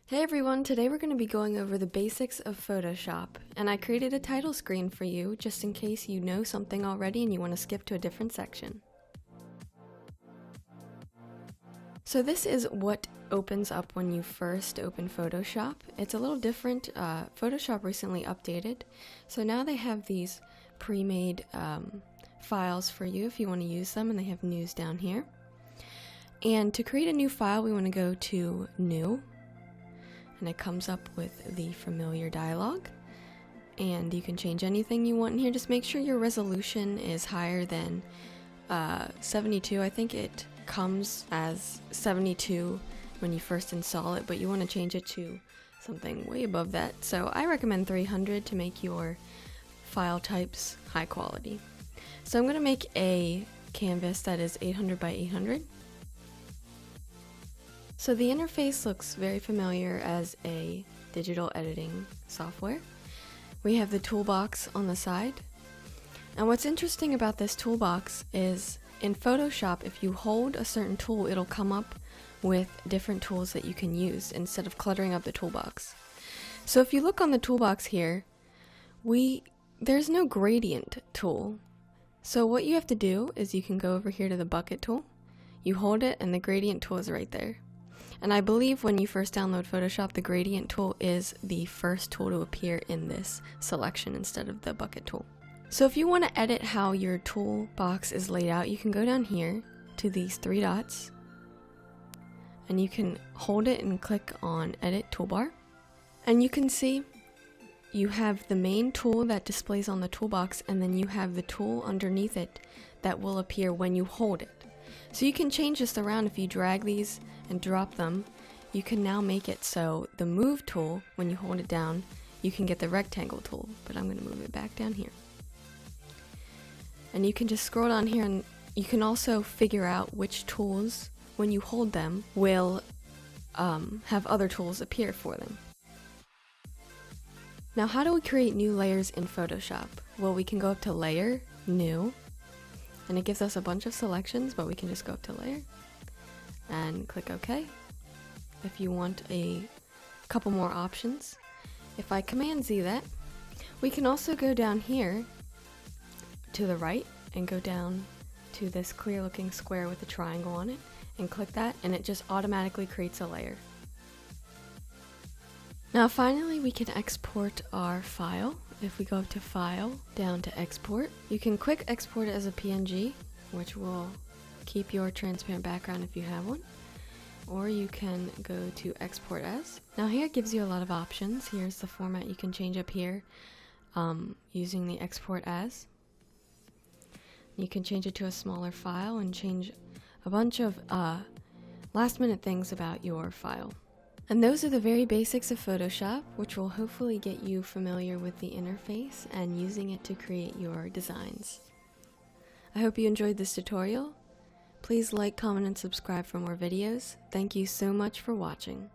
Hey everyone, today we're going to be going over the basics of Photoshop, and I created a title screen for you just in case you know something already and you want to skip to a different section. So this is what opens up when you first open Photoshop. It's a little different. Photoshop recently updated, so now they have these pre-made files for you if you want to use them, and they have news down here. And to create a new file, we want to go to New. And it comes up with the familiar dialog, and you can change anything you want in here. Just make sure your resolution is higher than 72. I think it comes as 72 when you first install it, but you want to change it to something way above that. So I recommend 300 to make your file types high quality. So I'm going to make a canvas that is 800 by 800. So the interface looks very familiar as a digital editing software. We have the toolbox on the side. And what's interesting about this toolbox is in Photoshop, if you hold a certain tool, it'll come up with different tools that you can use instead of cluttering up the toolbox. So if you look on the toolbox here, there's no gradient tool. So what you have to do is you can go over here to the bucket tool, you hold it, and the gradient tool is right there. And I believe when you first download Photoshop, the gradient tool is the first tool to appear in this selection instead of the bucket tool. So if you want to edit how your toolbox is laid out, you can go down here to these three dots, and you can hold it and click on Edit Toolbar. And you can see you have the main tool that displays on the toolbox, and then you have the tool underneath it that will appear when you hold it. So you can change this around. If you drag these and drop them, you can now make it so the move tool, when you hold it down, you can get the rectangle tool, but I'm going to move it back down here. And you can just scroll down here, and you can also figure out which tools, when you hold them, will have other tools appear for them. Now, how do we create new layers in Photoshop? Well, we can go up to Layer, New, and it gives us a bunch of selections, but we can just go up to Layer and click OK. If you want a couple more options, if I Command Z that, we can also go down here to the right and go down to this clear looking square with a triangle on it and click that, and it just automatically creates a layer. Now finally, we can export our file. If we go up to File, down to Export, you can quick export it as a PNG, which will keep your transparent background if you have one, or you can go to Export As. Now here it gives you a lot of options. Here's the format you can change up here using the Export As. You can change it to a smaller file and change a bunch of last minute things about your file. And those are the very basics of Photoshop, which will hopefully get you familiar with the interface and using it to create your designs. I hope you enjoyed this tutorial. Please like, comment, and subscribe for more videos. Thank you so much for watching.